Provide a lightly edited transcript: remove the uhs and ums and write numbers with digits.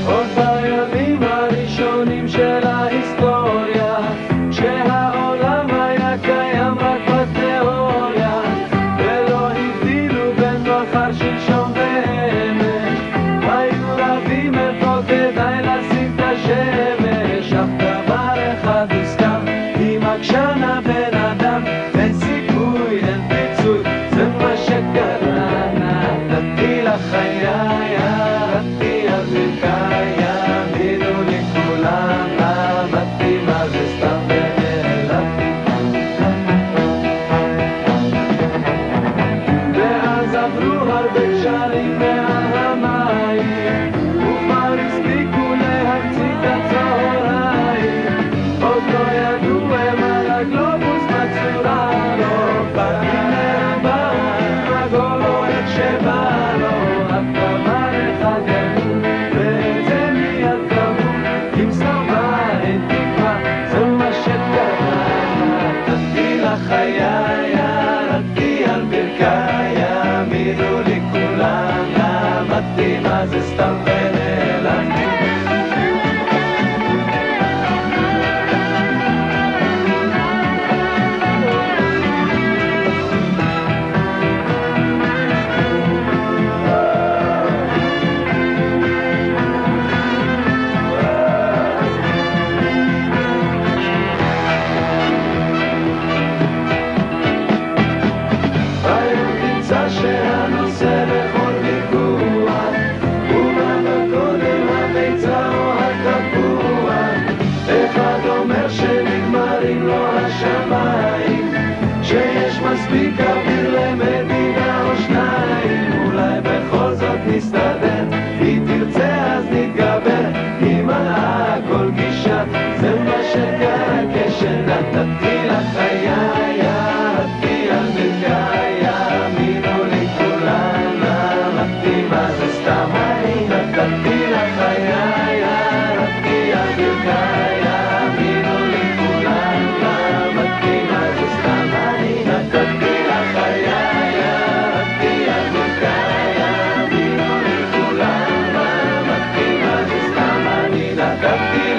עוד בימים הראשונים של ההיסטוריה, כשהעולם היה קיים רק בתיאוריה, ולא הבדילו בין מחר שלשום ואמש, היו רבים איפה כדאי לשים את השמש. אך דבר אחד הוסכם, אם עקשן הבן אדם, אין סיכוי, אין פיצוי, זה מה שקרה. נתתי לחיי, ירדתי על ברכיי, האמינו לי כולם, למדתי מה זה סתם ונעלבתי. ואז עברו הרבה גשרים מעל המים, וכבר הספיקו להמציא את הצהריים. עוד לא ידעו הם על הגלובוס בצורה, לא באתי מהבית, עגול או איך שבא לו. רק דבר אחד ידעו, ואת זה מיד קבעו, אם סבבה אין תקווה, זה מה שקרה. נתתי לחיי, ירדתי על ברכיי, האמינו לי כולם, למדתי מה זה סתם ונעלבתי. היום תמצא שהנושא בכל ויכוח הוא מה קודם הביצה או התפוח. אחד אומר שנגמרים לו השמיים, שיש מספיק אוויר למדינה או שניים. אולי בכל זאת נסתדר, היא תרצה אז נתגבר, היא מנעה כל גישה, זה מה שקרה כשנתתי לחיי, ירדתי על ברכיי, האמינו לי כולם, למדתי מה זה סתם. נתתי לחיי, ירדתי על ברכיי, האמינו לי כולם, למדתי מה זה סתם. נתתי לחיי, ירדתי על ברכיי, האמינו לי כולם, למדתי מה זה סתם. נתתי